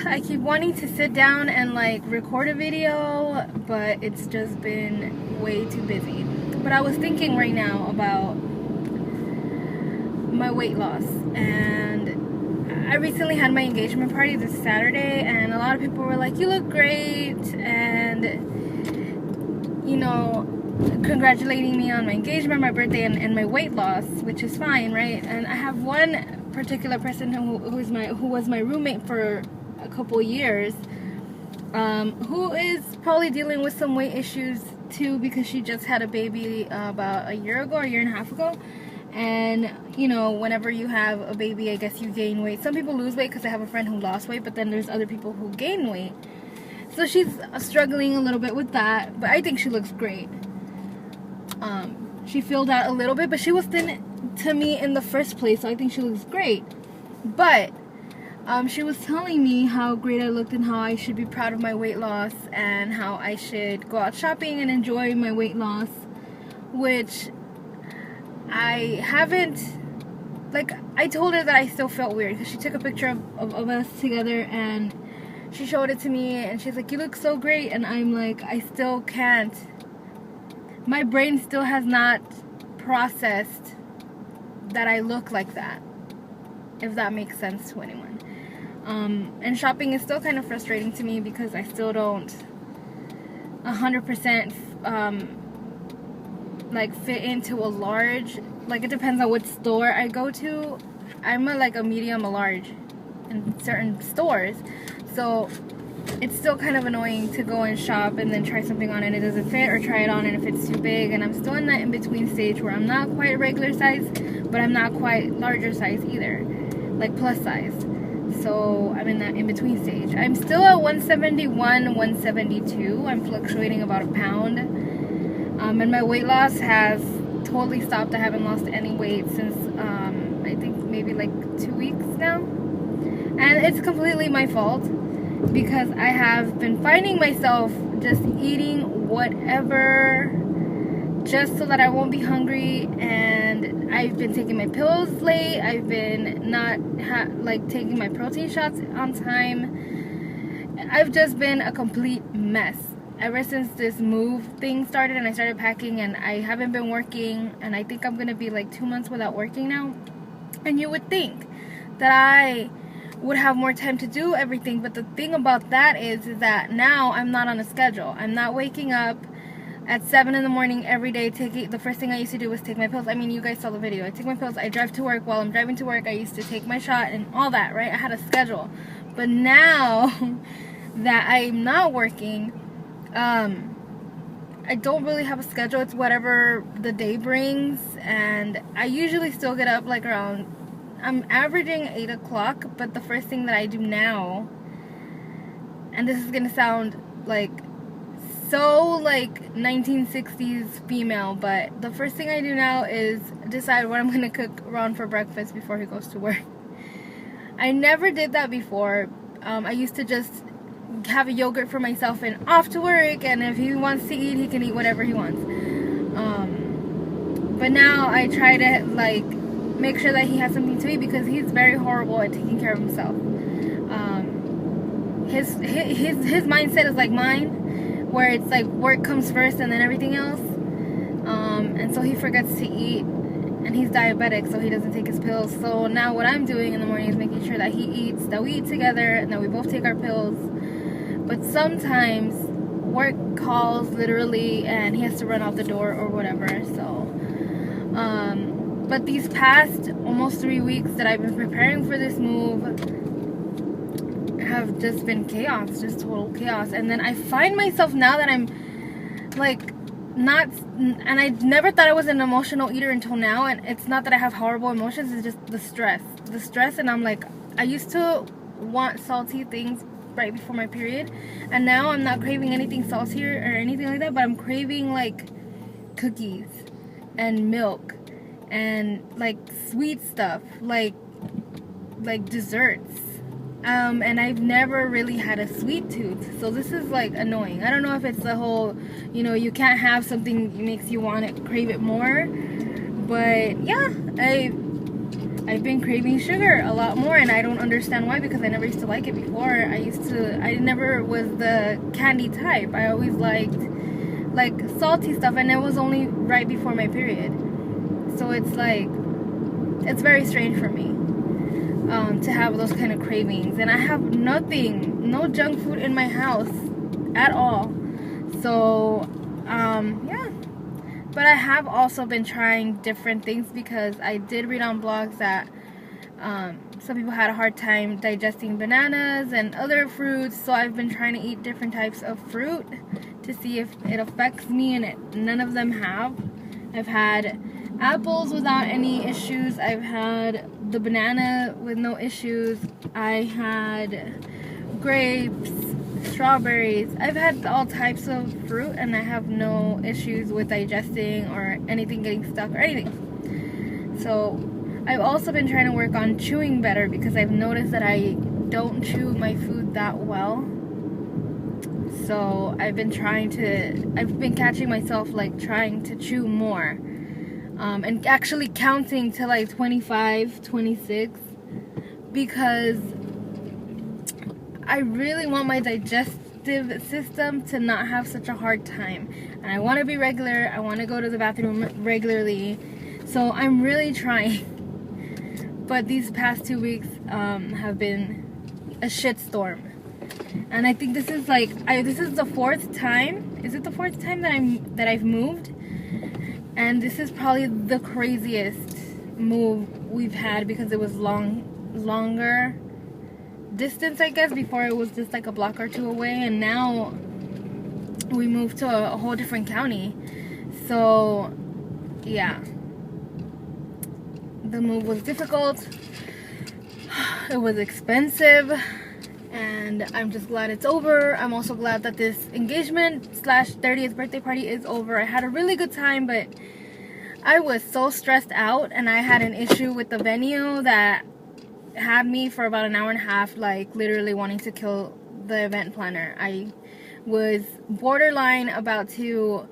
I keep wanting to sit down and like record a video, but it's just been way too busy. But I was thinking right now about my weight loss, and I recently had my engagement party this Saturday, and a lot of people were like, you look great, and you know, congratulating me on my engagement, my birthday, and my weight loss, which is fine, right? And I have one particular person who was my roommate for a couple years, who is probably dealing with some weight issues too, because she just had a baby about a year ago, a year and a half ago. And you know, whenever you have a baby, I guess you gain weight. Some people lose weight, because I have a friend who lost weight, but then there's other people who gain weight. So she's struggling a little bit with that, but I think she looks great. She filled out a little bit, but she was thin to me in the first place, so I think she looks great. But she was telling me how great I looked and how I should be proud of my weight loss and how I should go out shopping and enjoy my weight loss, which I haven't. Like, I told her that I still felt weird, because she took a picture of us together and she showed it to me, and she's like, you look so great, and I'm like, I still can't. My brain still has not processed that I look like that, if that makes sense to anyone. And shopping is still kind of frustrating to me, because I still don't 100% like fit into a large. Like, it depends on what store I go to. I'm a medium, a large in certain stores, so it's still kind of annoying to go and shop and then try something on and it doesn't fit, or try it on and if it's too big. And I'm still in that in-between stage where I'm not quite regular size, but I'm not quite larger size either, like plus size. So I'm in that in-between stage. I'm still at 171, 172. I'm fluctuating about a pound. And my weight loss has totally stopped. I haven't lost any weight since I think maybe like 2 weeks now. And it's completely my fault, because I have been finding myself just eating whatever just so that I won't be hungry. And I've been taking my pills late. I've been not taking my protein shots on time. I've just been a complete mess ever since this move thing started and I started packing, and I haven't been working, and I think I'm gonna be like 2 months without working now. And you would think that I would have more time to do everything, but the thing about that is that now I'm not on a schedule. I'm not waking up at 7 in the morning every day. The first thing I used to do was take my pills. I mean, you guys saw the video. I take my pills, I drive to work. While I'm driving to work, I used to take my shot and all that, right? I had a schedule. But now that I'm not working, I don't really have a schedule. It's whatever the day brings, and I usually still get up like around, I'm averaging 8 o'clock, but the first thing that I do now, and this is gonna sound like so like 1960s female, but the first thing I do now is decide what I'm gonna cook Ron for breakfast before he goes to work. I never did that before. I used to just have a yogurt for myself and off to work, and if he wants to eat, he can eat whatever he wants. But now I try to like make sure that he has something to eat, because he's very horrible at taking care of himself. His mindset is like mine, where it's like work comes first and then everything else. And so he forgets to eat, and he's diabetic, so he doesn't take his pills. So now what I'm doing in the morning is making sure that he eats, that we eat together, and that we both take our pills. But sometimes work calls literally and he has to run out the door or whatever. So but these past almost 3 weeks that I've been preparing for this move have just been chaos, just total chaos. And then I find myself now that I'm like not, and I never thought I was an emotional eater until now, and it's not that I have horrible emotions, it's just the stress. And I'm like, I used to want salty things right before my period, and now I'm not craving anything salty or anything like that, but I'm craving like cookies and milk and like sweet stuff, like desserts. And I've never really had a sweet tooth, so this is like annoying. I don't know if it's the whole, you know, you can't have something that makes you want it, crave it more. But yeah, I've been craving sugar a lot more, and I don't understand why, because I never used to like it before. I never was the candy type. I always liked like salty stuff, and it was only right before my period. So it's like, it's very strange for me to have those kind of cravings. And I have no junk food in my house at all. So, yeah. But I have also been trying different things, because I did read on blogs that some people had a hard time digesting bananas and other fruits. So I've been trying to eat different types of fruit to see if it affects me, and none of them have. I've had apples without any issues. I've had the banana with no issues. I had grapes, strawberries. I've had all types of fruit, and I have no issues with digesting or anything getting stuck or anything. So I've also been trying to work on chewing better, because I've noticed that I don't chew my food that well. So I've been catching myself like trying to chew more, and actually counting to like 25, 26, because I really want my digestive system to not have such a hard time. And I want to be regular. I want to go to the bathroom regularly. So I'm really trying. But these past 2 weeks have been a shitstorm. And I think this is like, this is the fourth time. Is it the fourth time that I've moved? And this is probably the craziest move we've had, because it was longer distance, I guess. Before it was just like a block or two away, and now we moved to a whole different county. So yeah, the move was difficult. It was expensive, and I'm just glad it's over. I'm also glad that this engagement / 30th birthday party is over. I had a really good time, but I was so stressed out, and I had an issue with the venue that had me for about an hour and a half, like literally wanting to kill the event planner. I was borderline about to,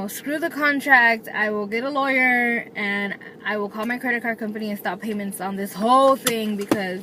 screw the contract. I will get a lawyer, and I will call my credit card company and stop payments on this whole thing, because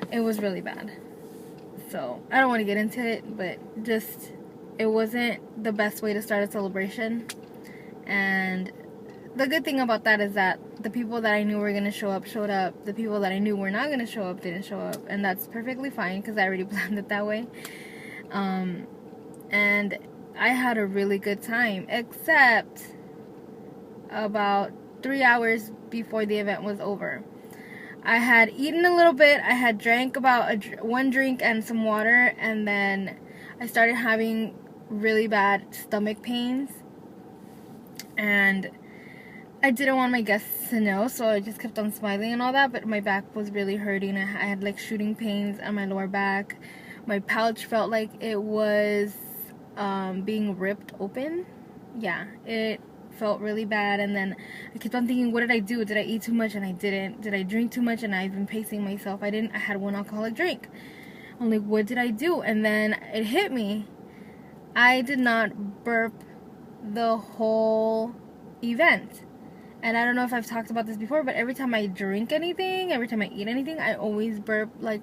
it was really bad. So I don't want to get into it, but just, it wasn't the best way to start a celebration. And the good thing about that is that the people that I knew were going to show up, showed up. The people that I knew were not going to show up, didn't show up. And that's perfectly fine, because I already planned it that way. And I had a really good time, except about 3 hours before the event was over. I had eaten a little bit. I had drank about one drink and some water, and then I started having really bad stomach pains. And I didn't want my guests to know, so I just kept on smiling and all that, but my back was really hurting. I had like shooting pains on my lower back. My pouch felt like it was being ripped open. Yeah, it felt really bad. And then I kept on thinking, what did I do? Did I eat too much? And I didn't. Did I drink too much? And I've been pacing myself. I had one alcoholic drink. I'm like, what did I do? And then it hit me. I did not burp the whole event. And I don't know if I've talked about this before, but every time I drink anything, every time I eat anything, I always burp like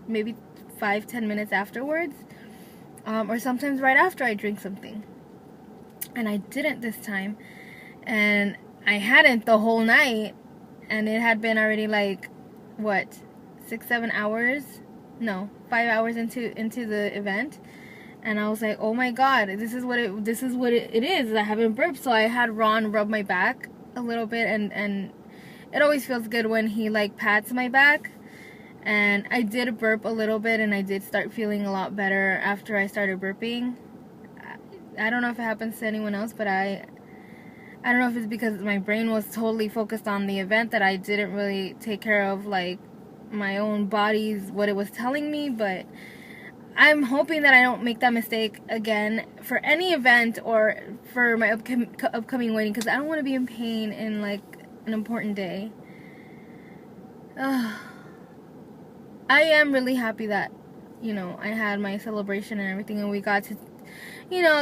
maybe 5-10 minutes afterwards, or sometimes right after I drink something. And I didn't this time, and I hadn't the whole night, and it had been already like, what, 6-7 hours? No, 5 hours into the event. And I was like, oh my god, this is what it is. I haven't burped. So I had Ron rub my back a little bit, and it always feels good when he like pats my back. And I did burp a little bit, and I did start feeling a lot better after I started burping. I don't know if it happens to anyone else, but I don't know if it's because my brain was totally focused on the event that I didn't really take care of like my own body's, what it was telling me. But I'm hoping that I don't make that mistake again for any event or for my upcoming wedding, because I don't want to be in pain in like an important day. I am really happy that, I had my celebration and everything, and we got to,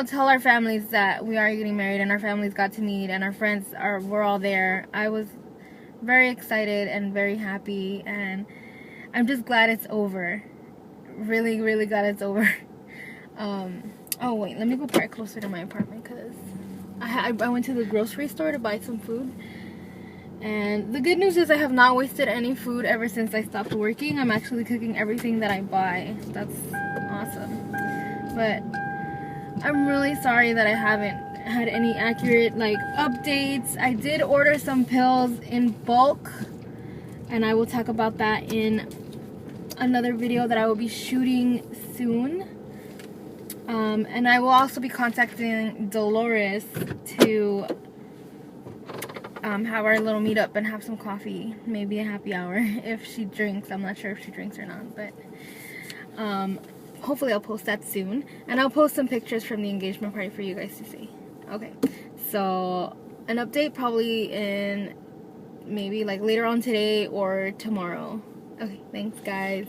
tell our families that we are getting married, and our families got to meet, and our friends we're all there. I was very excited and very happy, and I'm just glad it's over. Really, really glad it's over. Oh wait, let me go park closer to my apartment because I went to the grocery store to buy some food. And the good news is I have not wasted any food ever since I stopped working. I'm actually cooking everything that I buy. That's awesome. But I'm really sorry that I haven't had any accurate like updates. I did order some pills in bulk, and I will talk about that in another video that I will be shooting soon. And I will also be contacting Dolores to have our little meetup and have some coffee, maybe a happy hour if she drinks. I'm not sure if she drinks or not, but hopefully I'll post that soon, and I'll post some pictures from the engagement party for you guys to see. Okay, so an update probably in maybe like later on today or tomorrow. Okay, thanks guys.